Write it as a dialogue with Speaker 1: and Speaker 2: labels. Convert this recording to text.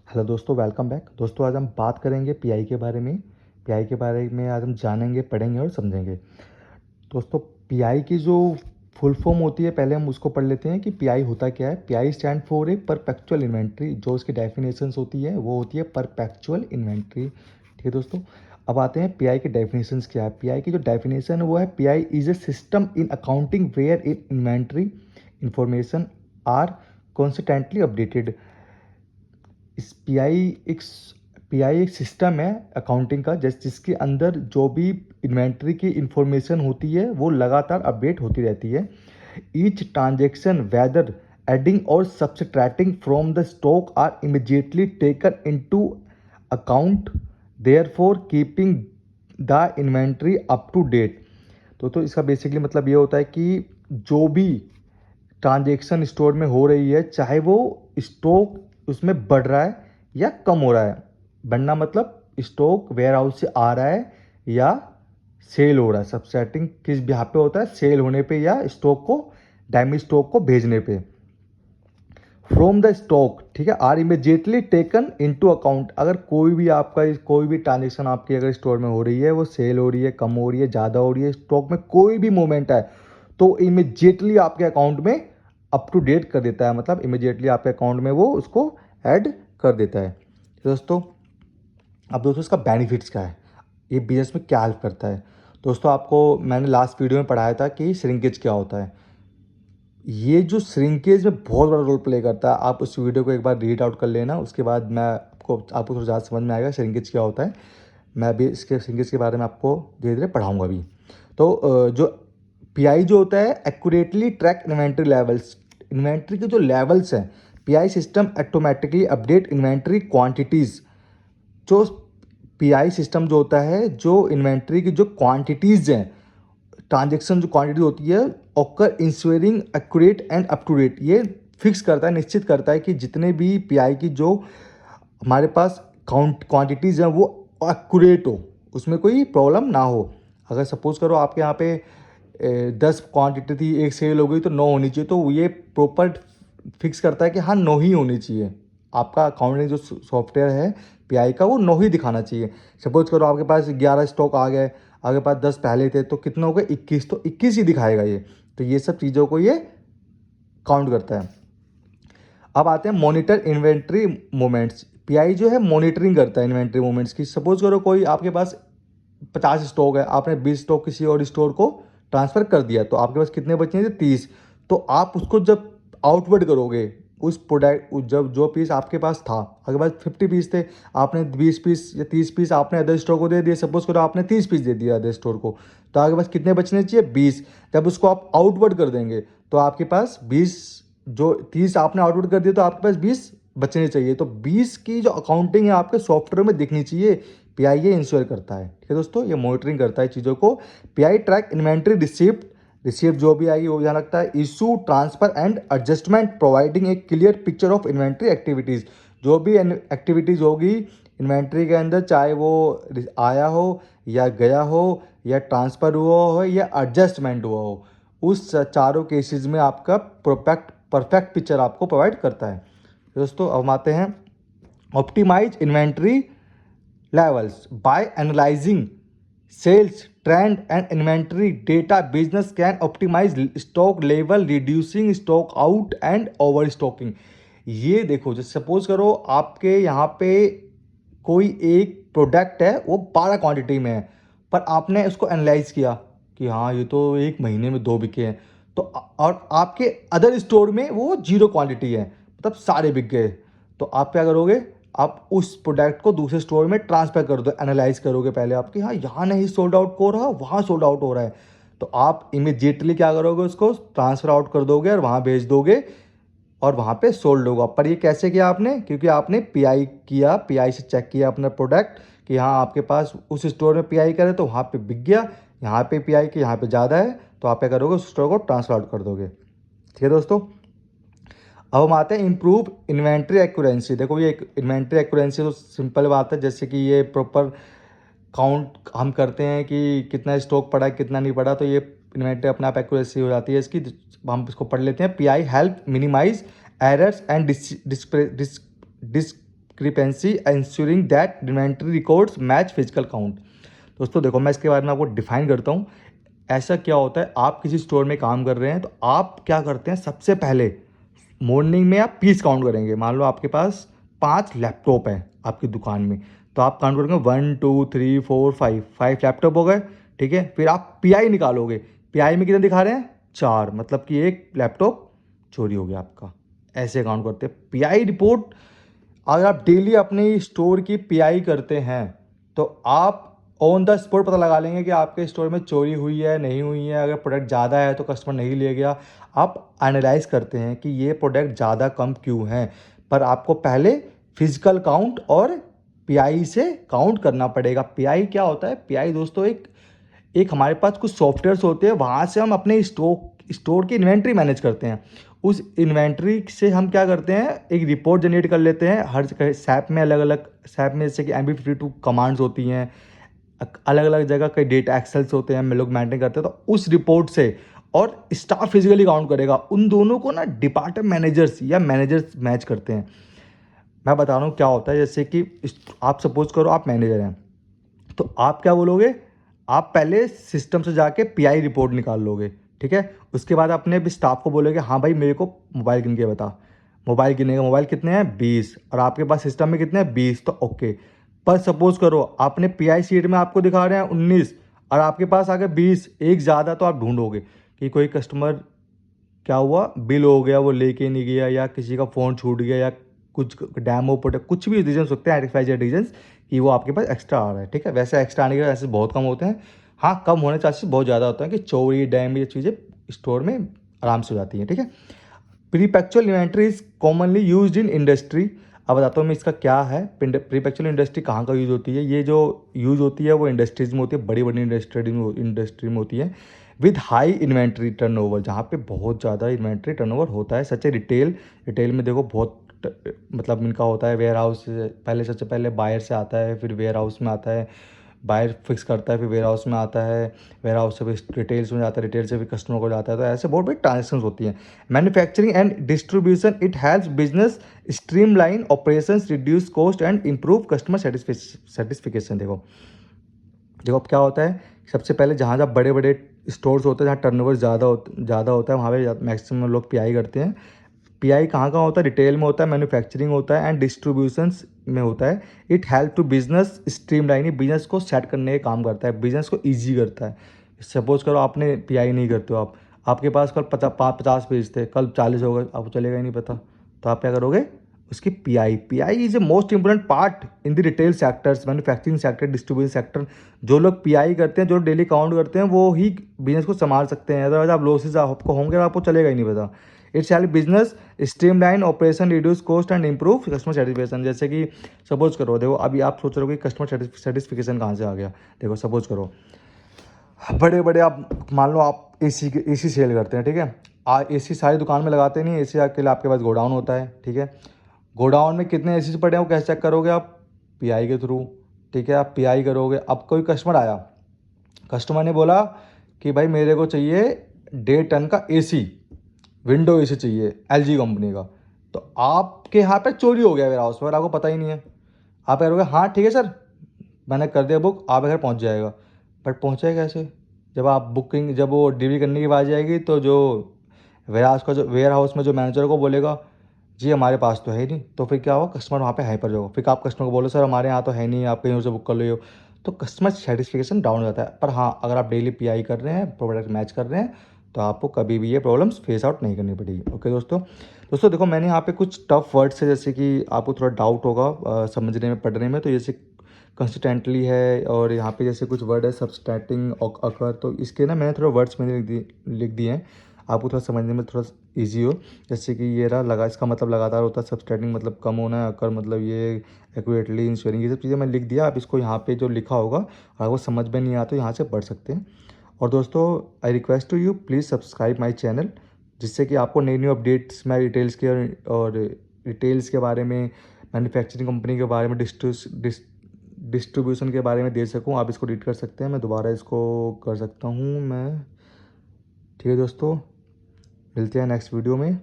Speaker 1: Hello दोस्तों, welcome back. दोस्तों आज हम बात करेंगे पीआई के बारे में। पीआई के बारे में आज हम जानेंगे, पढ़ेंगे और समझेंगे। दोस्तों, पीआई की जो फुल फॉर्म होती है, पहले हम उसको पढ़ लेते हैं कि पीआई होता क्या है। Pi stand for a perpetual inventory. जो उसकी डेफिनेशंस होती है वो होती है परपेचुअल इन्वेंट्री। ठीक है दोस्तों, अब आते हैं पीआई की डेफिनेशंस क्या है। पीआई की जो डेफिनेशन है वो है, PI is a system in accounting where in inventory information are constantly updated. इस पीआई एक सिस्टम है अकाउंटिंग का, जिसके अंदर जो भी इन्वेंट्री की इंफॉर्मेशन होती है वो लगातार अपडेट होती रहती है। ईच ट्रांजेक्शन वेदर एडिंग और subtracting from the stock are immediately taken into account, therefore keeping the inventory up to date. तो इसका बेसिकली मतलब ये होता है कि जो भी ट्रांजेक्शन स्टोर में हो रही है, चाहे वो स्टॉक उसमें बढ़ रहा है या कम हो रहा है। बढ़ना मतलब स्टॉक वेयर हाउस से आ रहा है या सेल हो रहा है। सबसेटिंग किस यहाँ पे होता है, सेल होने पे या स्टॉक को, डैमेज स्टॉक को भेजने पे। फ्रॉम द स्टॉक, ठीक है, are immediately taken into account. अगर कोई भी ट्रांजेक्शन आपकी अगर स्टोर में हो रही है, वो सेल हो रही है, कम हो रही है, ज़्यादा हो रही है, स्टॉक में कोई भी मूवमेंट है, तो इमीजिएटली आपके अकाउंट में अप टू डेट कर देता है। मतलब इमीजिएटली आपके अकाउंट में वो उसको ऐड कर देता है। दोस्तों, अब दोस्तों इसका बेनिफिट्स क्या है, ये बिजनेस में क्या हेल्प करता है। दोस्तों, आपको मैंने लास्ट वीडियो में पढ़ाया था कि श्रिंकेज क्या होता है। ये जो श्रिंकेज में बहुत बड़ा रोल प्ले करता है। आप उस वीडियो को एक बार रीड आउट कर लेना, उसके बाद आपको थोड़ा ज़्यादा समझ में आएगा श्रिंकेज क्या होता है। मैं भी इसके श्रिंकेज के बारे में आपको धीरे धीरे पढ़ाऊँगा अभी। तो जो पीआई जो होता है, accurately track inventory levels. Inventory के जो लेवल्स हैं, pi system automatically update inventory quantities. जो पीआई सिस्टम जो होता है, जो इन्वेंट्री की जो क्वांटिटीज़ हैं, ट्रांजेक्शन जो क्वांटिटी होती है, occur ensuring accurate and up to date. ये फिक्स करता है, निश्चित करता है कि जितने भी पीआई की जो हमारे पास क्वांटिटीज़ हैं वो एक्यूरेट हो, उसमें कोई प्रॉब्लम ना हो। अगर सपोज करो आपके यहाँ पे 10 क्वांटिटी थी, एक सेल हो गई तो 9 होनी चाहिए, तो ये प्रॉपर फिक्स करता है कि हाँ 9 ही होनी चाहिए। आपका अकाउंटिंग जो सॉफ्टवेयर है पीआई का, वो 9 ही दिखाना चाहिए। सपोज करो आपके पास 11 स्टॉक आ गए, आपके पास 10 पहले थे, तो कितना हो गया 21, तो 21 ही दिखाएगा ये। तो ये सब चीज़ों को ये काउंट करता है। अब आते हैं मॉनिटर इन्वेंट्री मूवमेंट्स। पीआई जो है मॉनिटरिंग करता है इन्वेंट्री मूवमेंट्स की। सपोज करो कोई आपके पास 50 स्टॉक है, आपने 20 स्टॉक किसी और स्टोर को ट्रांसफ़र कर दिया, तो आपके पास कितने बचे थे, 30। तो आप उसको जब आउटवर्ड करोगे, उस प्रोडक्ट जब जो पीस आपके पास था, आपके पास 50 पीस थे, आपने 20 पीस या 30 पीस आपने अदर स्टोर को दे दिए। सपोज करो आपने 30 पीस दे दिया अदर स्टोर को, तो आपके पास कितने बचने चाहिए, 20। जब उसको आप आउटवर्ड कर देंगे तो आपके पास 20, जो 30 आपने आउटवर्ड कर दिया तो आपके पास 20 बचने चाहिए। तो 20 की जो अकाउंटिंग है आपके सॉफ्टवेयर में दिखनी चाहिए। पीआई ये इंश्योर करता है। ठीक है दोस्तों, ये मॉनिटरिंग करता है चीज़ों को। Pi track inventory receipt, receipt जो भी आएगी वो ध्यान रखता है। Issue, transfer and adjustment, providing A clear picture of inventory activities. जो भी एक्टिविटीज़ होगी इन्वेंट्री के अंदर, चाहे वो आया हो या गया हो या ट्रांसफ़र हुआ हो या एडजस्टमेंट हुआ हो, उस चारों केसेस में आपका परफेक्ट पिक्चर आपको प्रोवाइड करता है। दोस्तों, अब आते हैं optimise inventory levels. By analyzing sales trend and inventory data, business can optimize stock level, reducing stock out and overstocking. ये देखो, जैसे सपोज करो आपके यहाँ पे कोई एक प्रोडक्ट है, वो 12 क्वांटिटी में है, पर आपने उसको एनालाइज किया कि हाँ ये तो एक महीने में 2 बिके हैं, तो और आपके अदर स्टोर में वो 0 क्वांटिटी है, मतलब सारे बिक गए। तो आप क्या करोगे, आप उस प्रोडक्ट को दूसरे स्टोर में ट्रांसफ़र कर दो। एनालाइज करोगे पहले आपकी, हाँ यहाँ नहीं सोल्ड आउट हो रहा, वहाँ सोल्ड आउट हो रहा है, तो आप इमीडिएटली क्या करोगे, उसको ट्रांसफ़र आउट कर दोगे और वहाँ भेज दोगे और वहाँ पे सोल्ड होगा। पर ये कैसे किया आपने, क्योंकि आपने पीआई किया, पीआई से चेक किया अपना प्रोडक्ट कि हाँ आपके पास उस स्टोर में पीआई करे तो वहाँ पे बिक गया, यहाँ पे पीआई के यहाँ पे ज़्यादा है, तो आप क्या करोगे, उस स्टोर को ट्रांसफ़र आउट कर दोगे। ठीक है दोस्तों, अब हम आते हैं इम्प्रूव इन्वेंट्री एक्यूरेंसी। देखो, ये इन्वेंट्री एक्यूरेंसी तो सिंपल बात है, जैसे कि ये प्रॉपर काउंट हम करते हैं कि कितना स्टॉक पड़ा है कितना नहीं पड़ा, तो ये इन्वेंट्री अपने आप एक्यूरेसी हो जाती है इसकी। हम इसको पढ़ लेते हैं। PI help minimise errors and discrepancy ensuring that inventory records match physical count. दोस्तों देखो, मैं इसके बारे में आपको डिफाइन करता हूँ। ऐसा क्या होता है, आप किसी स्टोर में काम कर रहे हैं तो आप क्या करते हैं, सबसे पहले मॉर्निंग में आप पीस काउंट करेंगे। मान लो आपके पास 5 लैपटॉप हैं आपकी दुकान में, तो आप काउंट करेंगे 1 2 3 4 5 लैपटॉप हो गए, ठीक है। फिर आप पीआई निकालोगे, पीआई में कितने दिखा रहे हैं, 4, मतलब कि एक लैपटॉप चोरी हो गया आपका। ऐसे काउंट करते हैं पीआई रिपोर्ट। अगर आप डेली अपने स्टोर की पीआई करते हैं तो आप ऑन द स्पॉट पता लगा लेंगे कि आपके स्टोर में चोरी हुई है नहीं हुई है। अगर प्रोडक्ट ज़्यादा है तो कस्टमर नहीं ले गया, आप एनालाइज करते हैं कि ये प्रोडक्ट ज़्यादा कम क्यों है। पर आपको पहले फिजिकल काउंट और पीआई से काउंट करना पड़ेगा। पीआई क्या होता है, पीआई दोस्तों एक एक हमारे पास कुछ सॉफ्टवेयर्स होते हैं, वहाँ से हम अपने स्टोर की इन्वेंट्री मैनेज करते हैं। उस इन्वेंट्री से हम क्या करते हैं, एक रिपोर्ट जनरेट कर लेते हैं। हर सैप में अलग अलग, सैप में जैसे कि MB52 कमांड्स होती हैं, अलग अलग जगह कई डेटा एक्सेल्स होते हैं, हम लोग मेंटेन करते हैं। तो उस रिपोर्ट से और स्टाफ फिजिकली काउंट करेगा, उन दोनों को ना डिपार्टमेंट मैनेजर्स या मैनेजर्स मैच करते हैं। मैं बता रहा हूँ क्या होता है, जैसे कि आप सपोज करो आप मैनेजर हैं, तो आप क्या बोलोगे, आप पहले सिस्टम से जाके पीआई रिपोर्ट निकाल लोगे, ठीक है। उसके बाद अपने भी स्टाफ को बोलोगे, हाँ भाई मेरे को मोबाइल गिन के बता। मोबाइल गिनेगा, मोबाइल कितने हैं 20, और आपके पास सिस्टम में कितने हैं 20, तो ओके। पर सपोज करो आपने पीआई शीट में आपको दिखा रहे हैं 19 और आपके पास आ गए 20, एक ज़्यादा, तो आप ढूंढोगे कि कोई कस्टमर क्या हुआ, बिल हो गया, वो लेके नहीं गया, या किसी का फ़ोन छूट गया, या कुछ डैमो प्रोडक्ट, कुछ भी रीजन सकते हैं, एक्सवाइजेड रीजन्स, कि वो आपके पास एक्स्ट्रा आ रहा है, ठीक है। वैसे एक्स्ट्रा आने के चांसेस बहुत कम होते हैं। हाँ, कम होने चांसेस बहुत ज़्यादा होते हैं कि चोरी डैम ये चीज़ें स्टोर में आराम से हो जाती हैं, ठीक है। Perpetual inventory is commonly used in industry. अब बताता हूँ मैं इसका क्या है। प्रीपैक्चुअल इंडस्ट्री कहाँ का यूज़ होती है, ये जो यूज़ होती है वो इंडस्ट्रीज में होती है, बड़ी बड़ी इंडस्ट्री में होती है, विद हाई इन्वेंट्री टर्नओवर, जहाँ पे बहुत ज़्यादा इन्वेंट्री टर्नओवर होता है। सच है, रिटेल में देखो बहुत मतलब इनका होता है। वेयर हाउस पहले, सबसे पहले बायर से आता है, फिर वेयर हाउस में आता है, बायर फिक्स करता है, फिर वेयर हाउस में आता है, वेयर हाउस से फिर रिटेल्स में जाता है, रिटेल से फिर कस्टमर को जाता है। तो ऐसे बहुत बड़ी ट्रांजेक्शन होती हैं। Manufacturing and distribution, it helps business streamline operations, reduce cost and improve customer satisfaction. देखो देखो अब क्या होता है, सबसे पहले जहाँ जहाँ बड़े बड़े स्टोर्स होते हैं, जहाँ टर्नओवर ज़्यादा होता है, वहाँ पे मैक्सिमम लोग पीआई करते हैं। पीआई कहाँ कहाँ होता है, रिटेल में होता है, मैन्युफैक्चरिंग होता है, एंड डिस्ट्रीब्यूशंस में होता है। It help to business streamline, business को सेट करने का काम करता है, बिजनेस को ईजी करता है। सपोज करो आपने पीआई नहीं करते हो, आपके पास कल 50 पेज थे, कल 40 हो गए, आपको चलेगा ही नहीं पता, तो आप क्या करोगे, उसकी pi is a most important part in the retail sectors, manufacturing sector, distribution sector. जो लोग पीआई करते हैं, जो डेली काउंट करते हैं, वो ही बिजनेस को संभाल सकते हैं। अदरवाइज आप लॉसेज आपको होंगे और आपको चलेगा ही नहीं पता। It's help business streamline operation, reduce cost and improve customer satisfaction. जैसे कि सपोज करो, देखो अभी आप सोच रहे हो कि कस्टमर सेटिस्फिकेशन कहाँ से आ गया। देखो सपोज करो बड़े बड़े, आप मान लो आप एसी सेल करते हैं, ठीक है। एसी सारी दुकान में लगाते नहीं, एसी के लिए आपके पास गोडाउन होता है, ठीक है। गोडाउन में कितने एसी पड़े हैं वो कैसे चेक करोगे आप, पीआई के थ्रू, ठीक है। आप पीआई करोगे। अब कोई कस्टमर आया, कस्टमर ने बोला कि भाई मेरे को चाहिए 1.5 टन का एसी, विंडो एसी चाहिए एलजी कंपनी का। तो आपके यहाँ पे चोरी हो गया वेयर हाउस में और आपको पता ही नहीं है। आप कहोगे हाँ ठीक है सर, मैंने कर दिया बुक, आप घर पहुँच जाएगा। बट पहुँचेगा कैसे, जब वो डिलीवरी करने की बात जाएगी तो जो वेयर हाउस में जो मैनेजर को बोलेगा, जी हमारे पास तो है ही नहीं। तो फिर क्या होगा, कस्टमर वहाँ पे हाइपर जाओगे, फिर आप कस्टमर को बोलो सर हमारे यहाँ तो है नहीं, आप कहीं और से बुक कर लो। तो कस्टमर सेटिस्फिकेशन डाउन हो जाता है। पर हाँ, अगर आप डेली पीआई कर रहे हैं, प्रोडक्ट मैच कर रहे हैं, तो आपको कभी भी ये प्रॉब्लम्स फेस आउट नहीं करनी पड़ेगी। ओके दोस्तों देखो मैंने यहाँ पे कुछ टफ वर्ड्स है, जैसे कि आपको थोड़ा डाउट होगा समझने में, पढ़ने में। तो जैसे कंसिस्टेंटली है, और यहाँ पे जैसे कुछ वर्ड है सबस्टैटिंग अकर, तो इसके ना मैंने थोड़ा वर्ड्स मैंने लिख दिए हैं, आपको थोड़ा समझने में थोड़ा इजी हो। जैसे कि ये रहा लगा, इसका मतलब लगातार होता है, सबस्टैटिंग मतलब कम होना है, अकर मतलब ये एक्यूरेटली इंश्योरिंग, ये सब चीज़ें मैंने लिख दिया। आप इसको यहाँ पे जो लिखा होगा, अगर वो समझ में नहीं आता तो यहाँ से पढ़ सकते हैं। और दोस्तों I request to you please subscribe my channel, जिससे कि आपको नई न्यू अपडेट्स मैं डिटेल्स के और रिटेल्स के बारे में, मैन्युफैक्चरिंग कंपनी के बारे में, डिस्ट्रीब्यूशन के बारे में दे सकूँ। आप इसको रीड कर सकते हैं, मैं दोबारा इसको कर सकता हूँ मैं। ठीक है दोस्तों, मिलते हैं नेक्स्ट वीडियो में।